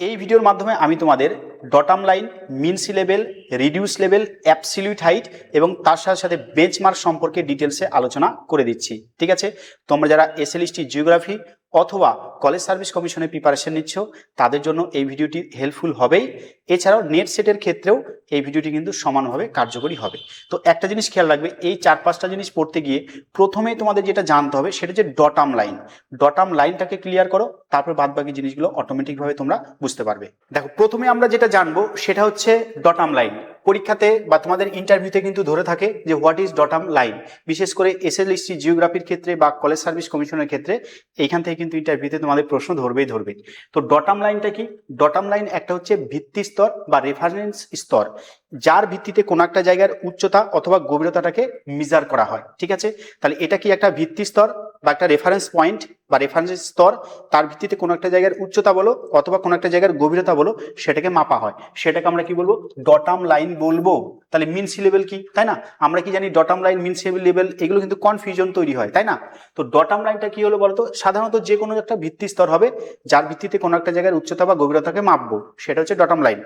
এই ভিডিওর মাধ্যমে আমি তোমাদের datum line, mean sea level, reduce level, absolute height এবং তার সাথে সাথে বেঞ্চমার্ক সম্পর্কে ডিটেলসে আলোচনা করে দিচ্ছি। ঠিক আছে, তোমরা যারা এসএলএসটি জিওগ্রাফি অথবা কলেজ সার্ভিস কমিশনের প্রিপারেশন নিচ্ছ তাদের জন্য এই ভিডিওটি হেল্পফুল হবেই। এছাড়াও নেট সেটের ক্ষেত্রেও এই ভিডিওটি কিন্তু সমানভাবে কার্যকরী হবে। তো একটা জিনিস খেয়াল রাখবে, এই 4-5টা জিনিস পড়তে গিয়ে প্রথমেই তোমাদের যেটা জানতে হবে সেটা হচ্ছে ডটাম লাইন। ডটাম লাইনটাকে ক্লিয়ার করো, তারপর বাদবাকি জিনিসগুলো অটোমেটিকভাবে তোমরা বুঝতে পারবে। দেখো, প্রথমে আমরা যেটা জানবো সেটা হচ্ছে ডটাম লাইন। পরীক্ষাতে বা তোমাদের ইন্টারভিউতে কিন্তু ধরে থাকে যে হোয়াট ইজ ডটাম লাইন, বিশেষ করে এসএলএসটি জিওগ্রাফির ক্ষেত্রে বা কলেজ সার্ভিস কমিশনের ক্ষেত্রে এইখান থেকে কিন্তু ইন্টারভিউতে তোমাদের প্রশ্ন ধরবে। তো ডটাম লাইনটা কি? ডটাম লাইন একটা হচ্ছে ভিত্তি স্তর বা রেফারেন্স স্তর, যার ভিত্তিতে কোনো একটা জায়গার উচ্চতা অথবা গভীরতাটাকে মেজার করা হয়। ঠিক আছে, তাহলে এটা কি একটা ভিত্তি স্তর বা একটা রেফারেন্স পয়েন্ট বা রেফারেন্স স্তর, তার ভিত্তিতে কোনো একটা জায়গার উচ্চতা বলো অথবা কোনো একটা জায়গার গভীরতা বলো সেটাকে মাপা হয়, সেটাকে আমরা কি বলবো? ডটাম লাইন বলবো। তাহলে মিন সি লেভেল কি, তাই না? আমরা কি জানি ডটাম লাইন, মিন সি লেভেল এগুলো কিন্তু কনফিউশন তৈরি হয়, তাই না? তো ডটাম লাইনটা কি হলো বলতো? সাধারণত যে কোনো একটা ভিত্তি স্তর হবে যার ভিত্তিতে কোনো একটা জায়গার উচ্চতা বা গভীরতাকে মাপবো, সেটা হচ্ছে ডটাম লাইন।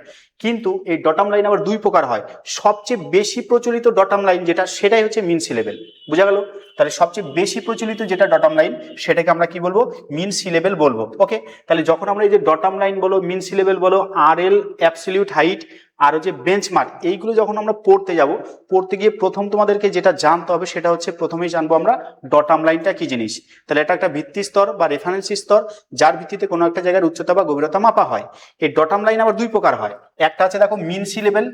কিন্তু এই ডটাম লাইন আবার দুই প্রকার হয়। সবচেয়ে বেশি প্রচলিত ডটাম লাইন যেটা, সেটাই হচ্ছে মিন সি লেভেল। বোঝা গেল? তাহলে সবচেয়ে বেশি প্রচলিত যেটা ডটাম লাইন সেটাকে আমরা কি বলবো? মিন সি লেভেল বলবো। ওকে, তাহলে যখন আমরা এই যে ডটাম লাইন বলো, মিন সি লেভেল বলো, আরএল, অ্যাবসলিউট হাইট আর হচ্ছে বেঞ্চমার্ক, এইগুলো যখন আমরা পড়তে যাব, পড়তে গিয়ে প্রথম তোমাদেরকে যেটা জানতে হবে সেটা হচ্ছে প্রথমেই জানবো আমরা ডটাম লাইনটা কি জিনিস। তাহলে এটা একটা ভিত্তি স্তর বা রেফারেন্স স্তর যার ভিত্তিতে কোনো একটা জায়গার উচ্চতা বা গভীরতা মাপা হয়। এই ডটাম লাইন আবার দুই প্রকার হয়। একটা আছে দেখো মিন সি লেভেল,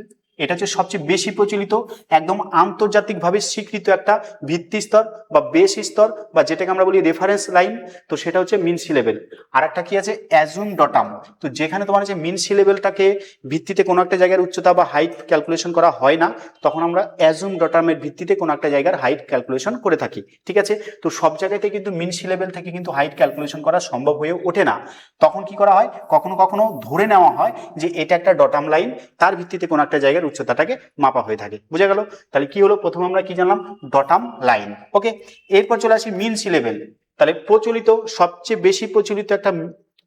এটা হচ্ছে সবচেয়ে বেশি প্রচলিত, একদম আন্তর্জাতিকভাবে স্বীকৃত একটা ভিত্তি স্তর বা বেস স্তর বা যেটাকে আমরা বলি রেফারেন্স লাইন। তো সেটা হচ্ছে মিন সি লেভেল। আর একটা কি আছে? অ্যাজুম ডটাম। তো যেখানে তোমার হচ্ছে মিন সি লেভেলটাকে ভিত্তিতে কোনো একটা জায়গার উচ্চতা বা হাইট ক্যালকুলেশন করা হয় না, তখন আমরা অ্যাজুম ডটামের ভিত্তিতে কোনো একটা জায়গার হাইট ক্যালকুলেশন করে থাকি। ঠিক আছে, তো সব জায়গাতে কিন্তু মিন সি লেভেল থেকে কিন্তু হাইট ক্যালকুলেশন করা সম্ভব হয়ে ওঠে না। তখন কি করা হয়? কখনো কখনো ধরে নেওয়া হয় যে এটা একটা ডটাম লাইন, তার ভিত্তিতে কোনো একটা জায়গার উচ্চতাটাকে মাপা হয়ে থাকে। বুঝা গেল? তাহলে কি হলো? প্রথমে আমরা কি জানলাম? ডটাম লাইন। ওকে, এরপর চলে আসি মিন সি লেভেল। তাহলে প্রচলিত, সবচেয়ে বেশি প্রচলিত একটা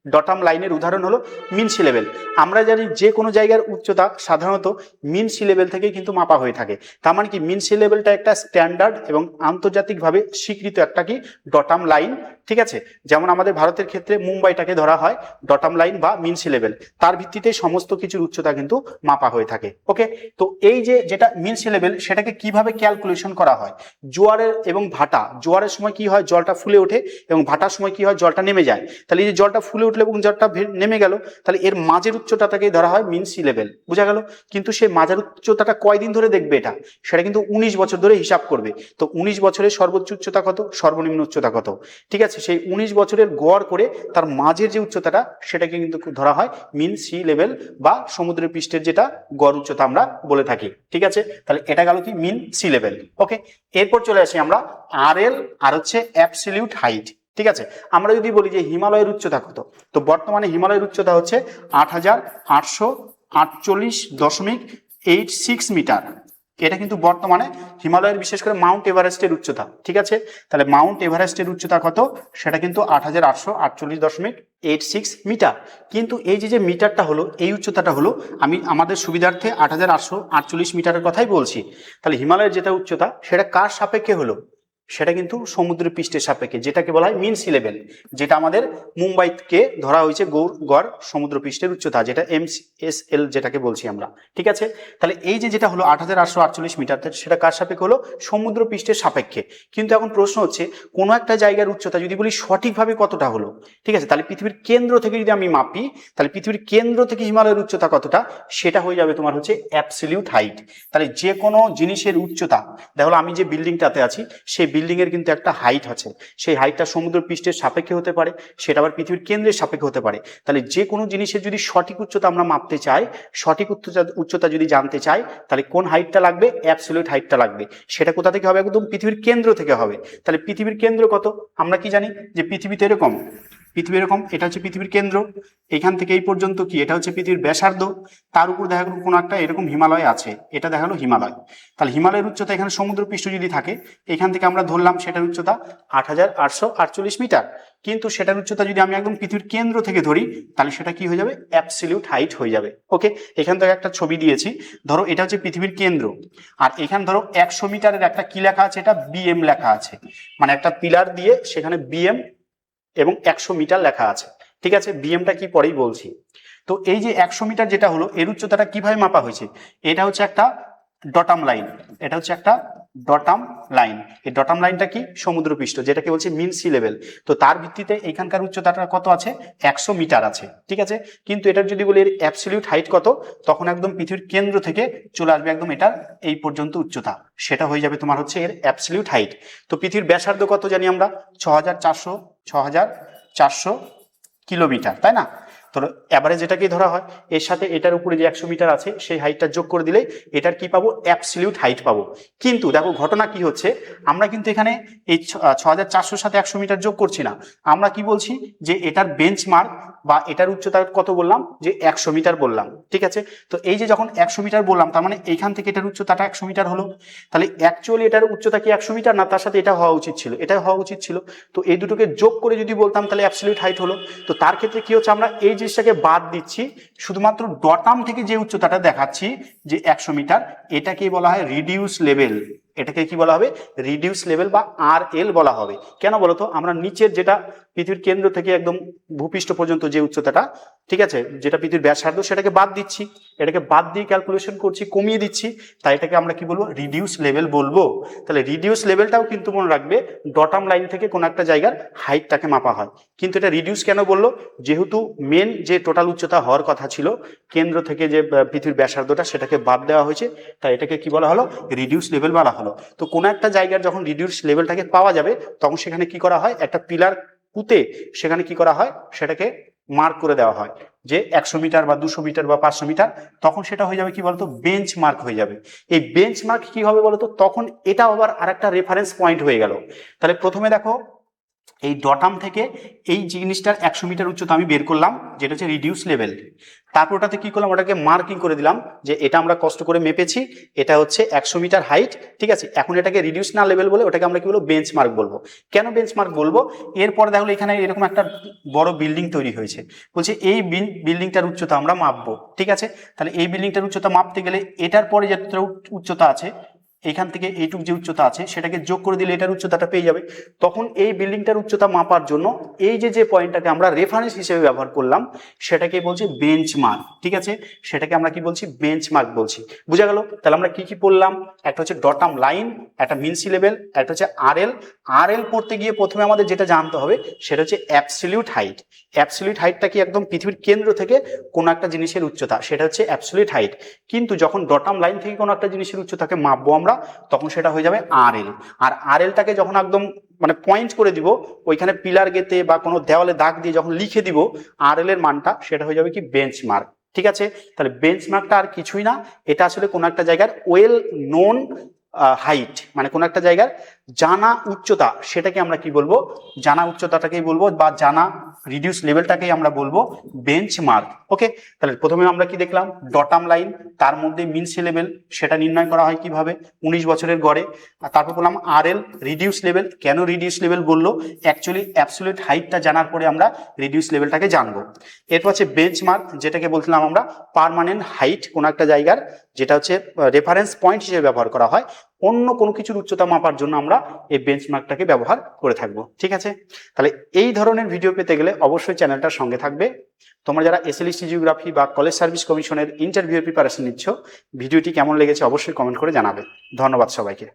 ডটাম লাইনের উদাহরণ হলো মিন সি লেভেল। আমরা জানি যে কোনো জায়গার উচ্চতা সাধারণত মিন সি লেভেল থেকেই কিন্তু মাপা হয়ে থাকে। তার মানে কি, মিন সি লেভেলটা একটা স্ট্যান্ডার্ড এবং আন্তর্জাতিকভাবে স্বীকৃত একটা কি ডটাম লাইন। ঠিক আছে, যেমন আমাদের ভারতের ক্ষেত্রে মুম্বাইটাকে ধরা হয় ডটাম লাইন বা মিন সি লেভেল, তার ভিত্তিতে সমস্ত কিছুর উচ্চতা কিন্তু মাপা হয়ে থাকে। ওকে, তো এই যে যেটা মিন সি লেভেল, সেটাকে কিভাবে ক্যালকুলেশন করা হয়? জোয়ারের এবং ভাটা, জোয়ারের সময় কি হয়? জলটা ফুলে ওঠে, এবং ভাটার সময় কি হয়? জলটা নেমে যায়। তাহলে এই যে জলটা ফুলে উঠলো এবং জলটা নেমে গেল, তাহলে এর মাঝের উচ্চতাটাকে ধরা হয় মিন সি লেভেল। বোঝা গেল? কিন্তু সেই মাঝের উচ্চতাটা কয়দিন ধরে দেখবে এটা, সেটা কিন্তু 19 বছর ধরে হিসাব করবে। তো 19 বছরের সর্বোচ্চ উচ্চতা কত, সর্বনিম্ন উচ্চতা কত, ঠিক আছে, সেই 19 বছরের গড় করে তার মাঝের যে উচ্চতাটা সেটাকে কিন্তু ধরা হয় মিন সি লেভেল বা সমুদ্র পৃষ্ঠের যেটা গড় উচ্চতা আমরা বলে থাকি। ঠিক আছে, তাহলে এটা গেল কি মিন সি লেভেল। ওকে, এরপর চলে আসি আমরা আরএল আর হচ্ছে অ্যাবসলিউট হাইট। ঠিক আছে, আমরা যদি বলি যে হিমালয়ের উচ্চতা কত, তো বর্তমানে হিমালয়ের উচ্চতা হচ্ছে 8848.86 মিটার। এটা কিন্তু বর্তমানে হিমালয়ের, বিশেষ করে মাউন্ট এভারেস্টের উচ্চতা। ঠিক আছে, তাহলে মাউন্ট এভারেস্টের উচ্চতা কত? সেটা কিন্তু 8848.86 মিটার। কিন্তু এই যে মিটারটা হলো, এই উচ্চতাটা হলো, আমি আমাদের সুবিধার্থে 8848 মিটারের কথাই বলছি। তাহলে হিমালয়ের যেটা উচ্চতা সেটা কার সাপেক্ষে হলো? সেটা কিন্তু সমুদ্র পৃষ্ঠের সাপেক্ষে, যেটাকে বলা হয় মিন সি লেভেল, যেটা আমাদের মুম্বাইকে ধরা হয়েছে গড় সমুদ্র পৃষ্ঠের উচ্চতা, যেটা MSL যেটাকে বলছি আমরা। ঠিক আছে, তাহলে এই যে যেটা হলো 8848 মিটার, সেটা কার সাপেক্ষে হলো? সমুদ্র পৃষ্ঠের সাপেক্ষে। কিন্তু এখন প্রশ্ন হচ্ছে, কোনো একটা জায়গার উচ্চতা যদি বলি সঠিকভাবে কতটা হলো, ঠিক আছে, তাহলে পৃথিবীর কেন্দ্র থেকে যদি আমি মাপি, তাহলে পৃথিবীর কেন্দ্র থেকে হিমালয়ের উচ্চতা কতটা, সেটা হয়ে যাবে তোমার হচ্ছে অ্যাবসলিউট হাইট। তাহলে যে কোনো জিনিসের উচ্চতা, দেখো আমি যে বিল্ডিংটাতে আছি সেই বিল্ডিং এর কিন্তু একটা হাইট আছে, সেই হাইটটা সমুদ্র পৃষ্ঠের সাপেক্ষে হতে পারে, সেটা আবার পৃথিবীর কেন্দ্রের সাপেক্ষে হতে পারে। তাহলে যে কোনো জিনিসের যদি সঠিক উচ্চতা আমরা মাপতে চাই, সঠিক উচ্চতা যদি জানতে চাই, তাহলে কোন হাইটটা লাগবে? অ্যাবসলিউট হাইটটা লাগবে। সেটা কোথা থেকে হবে? একদম পৃথিবীর কেন্দ্র থেকে হবে। তাহলে পৃথিবীর কেন্দ্র কত? আমরা কি জানি যে পৃথিবীতে এরকম পৃথিবী এরকম, এটা হচ্ছে পৃথিবীর কেন্দ্র, এখান থেকে এই পর্যন্ত কি এটা হচ্ছে পৃথিবীর ব্যাসার্ধ, তার উপর দেখা গেলো কোনো একটা এরকম হিমালয় আছে, এটা দেখালো হিমালয়। তাহলে হিমালয়ের উচ্চতা এখানে সমুদ্রপৃষ্ঠ যদি থাকে, এখান থেকে আমরা ধরলাম সেটার উচ্চতা 8,848 মিটার, কিন্তু সেটার উচ্চতা যদি আমি একদম পৃথিবীর কেন্দ্র থেকে ধরি, তাহলে সেটা কি হয়ে যাবে, অ্যাবসলিউট হাইট হয়ে যাবে। ওকে, এখান থেকে একটা ছবি দিয়েছি, ধরো এটা হচ্ছে পৃথিবীর কেন্দ্র, আর এখানে ধরো 100 মিটারের একটা কি লেখা আছে, এটা বিএম লেখা আছে, মানে একটা পিলার দিয়ে সেখানে বিএম এবং 100 মিটার লেখা আছে। ঠিক আছে, বিএমটা কি পরেই বলছি। তো এই যে 100 মিটার যেটা হলো, এর উচ্চতাটা কিভাবে মাপা হয়েছে, এটা হচ্ছে একটা ডটাম লাইন, এটা হচ্ছে একটা ডটাম লাইন। এই ডটাম লাইনটা কি, সমুদ্রপৃষ্ঠ, যেটাকে বলছে মিন সি লেভেল। তো তার ভিত্তিতে এখানকার উচ্চতাটা কত আছে, 100 মিটার আছে। ঠিক আছে, কিন্তু এটার যদি বলি এর অ্যাবসলিউট হাইট কত, তখন একদম পৃথিবীর কেন্দ্র থেকে চলে আসবে একদম এটার এই পর্যন্ত উচ্চতা, সেটা হয়ে যাবে তোমার হচ্ছে এর অ্যাবসলিউট হাইট। তো পৃথিবীর ব্যাসার্ধ কত জানি আমরা, 6,400 কিলোমিটার, তাই না? তো এভারেজ এটাকেই ধরা হয়, এর সাথে এটার উপরে যে 100 মিটার আছে সেই হাইটটা যোগ করে দিলে এটার কি পাবো, অ্যাবসলিউট হাইট পাবো। কিন্তু দেখো ঘটনা কি হচ্ছে, আমরা কিন্তু এখানে এই 6,400 সাথে 100 মিটার যোগ করছি না, আমরা কি বলছি যে এটার বেঞ্চমার্ক বা এটার উচ্চতা কত বললাম, যে 100 মিটার বললাম। ঠিক আছে, তো এই যে যখন 100 মিটার বললাম, তার মানে এইখান থেকে এটার উচ্চতাটা 100 মিটার হলো। তাহলে অ্যাকচুয়ালি এটার উচ্চতা কি 100 মিটার না, তার সাথে এটা হওয়া উচিত ছিল, এটা হওয়া উচিত ছিল। তো এই দুটোকে যোগ করে যদি বলতাম তাহলে অ্যাবসলিউট হাইট হলো। তো তার ক্ষেত্রে কি হচ্ছে, আমরা এই জিনিসটাকে বাদ দিচ্ছি, শুধুমাত্র ডটাম থেকে যে উচ্চতাটা দেখাচ্ছি যে 100 মিটার, এটাকেই বলা হয় রিডিউস লেভেল। এটাকে কি বলা হবে, রিডিউস লেভেল বা RL বলা হবে। কেন বলতো, আমরা নিচের যেটা পৃথিবীর কেন্দ্র থেকে একদম ভূপৃষ্ঠ পর্যন্ত যে উচ্চতাটা, ঠিক আছে, যেটা পৃথিবীর ব্যাসার্ধ, সেটাকে বাদ দিচ্ছি, এটাকে বাদ দিয়ে ক্যালকুলেশন করছি, কমিয়ে দিচ্ছি, তাই এটাকে আমরা কি বলবো, রিডিউস লেভেল বলবো। তাহলে রিডিউস লেভেলটাও কিন্তু মনে রাখবে, ডটাম লাইন থেকে কোনো একটা জায়গার হাইটটাকে মাপা হয়। কিন্তু এটা রিডিউস কেন বললো, যেহেতু মেন যে টোটাল উচ্চতা হওয়ার কথা ছিল কেন্দ্র থেকে যে পৃথিবীর ব্যাসার্ধটা, সেটাকে বাদ দেওয়া হয়েছে, তাই এটাকে কি বলা হলো, রিডিউস লেভেল বলা হলো। তো কোনো একটা জায়গার যখন রিডিউস লেভেলটাকে পাওয়া যাবে, তখন সেখানে কি করা হয়, একটা পিলার পুঁতে সেখানে কি করা হয়, সেটাকে মার্ক করে দেওয়া হয় যে 100 মিটার বা 200 মিটার বা 500 মিটার, তখন সেটা হয়ে যাবে কি বলতো, বেঞ্চ মার্ক হয়ে যাবে। এই বেঞ্চ মার্ক কি হবে বলতো, তখন এটা আবার আরেকটা রেফারেন্স পয়েন্ট হয়ে গেল। তাহলে প্রথমে দেখো, এই ডটাম থেকে এই জিনিসটার 100 মিটার উচ্চতা আমি বের করলাম, যেটা হচ্ছে রিডিউস লেভেল। তারপর ওটাতে কি করলাম, ওটাকে মার্কিং করে দিলাম যে এটা আমরা কষ্ট করে মেপেছি, এটা হচ্ছে 100 মিটার হাইট। ঠিক আছে, এখন এটাকে রিডিউস না লেভেল বলে ওটাকে আমরা কি বলবো, বেঞ্চ মার্ক বলবো। কেন বেঞ্চ মার্ক বলবো, এরপরে দেখো এখানে এরকম একটা বড় বিল্ডিং তৈরি হয়েছে, বলছে এই বিল্ডিংটার উচ্চতা আমরা মাপবো। ঠিক আছে, তাহলে এই বিল্ডিংটার উচ্চতা মাপতে গেলে এটার পরে যতটা উচ্চতা আছে, এখান থেকে এইটুক যে উচ্চতা আছে সেটাকে যোগ করে দিলে এটার উচ্চতাটা পেয়ে যাবে। তখন এই বিল্ডিংটার উচ্চতা মাপার জন্য এই যে পয়েন্টটাকে আমরা রেফারেন্স হিসেবে ব্যবহার করলাম, সেটাকে বলছি বেঞ্চমার্ক। ঠিক আছে, সেটাকে আমরা কি বলছি, বেঞ্চমার্ক বলছি। বুঝা গেল? তাহলে আমরা কি কি পড়লাম, একটা হচ্ছে ডটাম লাইন, একটা মিন সি লেভেল, একটা হচ্ছে RL। RL পড়তে গিয়ে প্রথমে আমাদের যেটা জানতে হবে সেটা হচ্ছে অ্যাবসলিউট হাইট। অ্যাবসলিউট হাইটটা কি, একদম পৃথিবীর কেন্দ্র থেকে কোনো একটা জিনিসের উচ্চতা, সেটা হচ্ছে অ্যাবসলিউট হাইট। কিন্তু যখন ডটাম লাইন থেকে কোনো একটা জিনিসের উচ্চতাকে মাপবো আমরা, তখন সেটা হয়ে যাবে RL। আর RLটাকে যখন একদম মানে পয়েন্ট করে দিব, ওইখানে পিলার গেতে বা কোনো দেওয়ালে দাগ দিয়ে যখন লিখে দিব RL এর মানটা, সেটা হয়ে যাবে কি, বেঞ্চমার্ক। ঠিক আছে, তাহলে বেঞ্চমার্কটা আর কিছুই না, এটা আসলে কোনো একটা জায়গার ওয়েল নোন হাইট, মানে কোনো একটা জায়গার জানা উচ্চতা, সেটাকে আমরা কি বলবো, জানা উচ্চতাটাকেই বলবো, বা জানা রিডিউস লেভেলটাকেই আমরা বলবো বেঞ্চমার্ক। ওকে, তাহলে প্রথমে আমরা কি দেখলাম, ডটাম লাইন, তার মধ্যে মিন সি লেভেল, সেটা নির্ণয় করা হয় কিভাবে, 19 বছরের গড়ে। আর তারপর বললাম RL, রিডিউস লেভেল। কেন রিডিউস লেভেল বললো, অ্যাকচুয়ালি অ্যাবসলিউট হাইটটা জানার পরে আমরা রিডিউস লেভেলটাকে জানবো। এরপর হচ্ছে বেঞ্চমার্ক, যেটাকে বলছিলাম আমরা পার্মানেন্ট হাইট, কোনো একটা জায়গার, যেটা হচ্ছে রেফারেন্স পয়েন্ট হিসেবে ব্যবহার করা হয় অন্য কোনো কিছুর উচ্চতা মাপার জন্য, আমরা এই বেঞ্চমার্কটাকে ব্যবহার করে থাকবো। ঠিক আছে, তাহলে এই ধরনের ভিডিও পেতে গেলে অবশ্যই চ্যানেলটার সঙ্গে থাকবে। তোমরা যারা SLST জিওগ্রাফি বা কলেজ সার্ভিস কমিশনের ইন্টারভিউ প্রিপারেশন নিচ্ছ, ভিডিওটি কেমন লেগেছে অবশ্যই কমেন্ট করে জানাবে। ধন্যবাদ সবাইকে।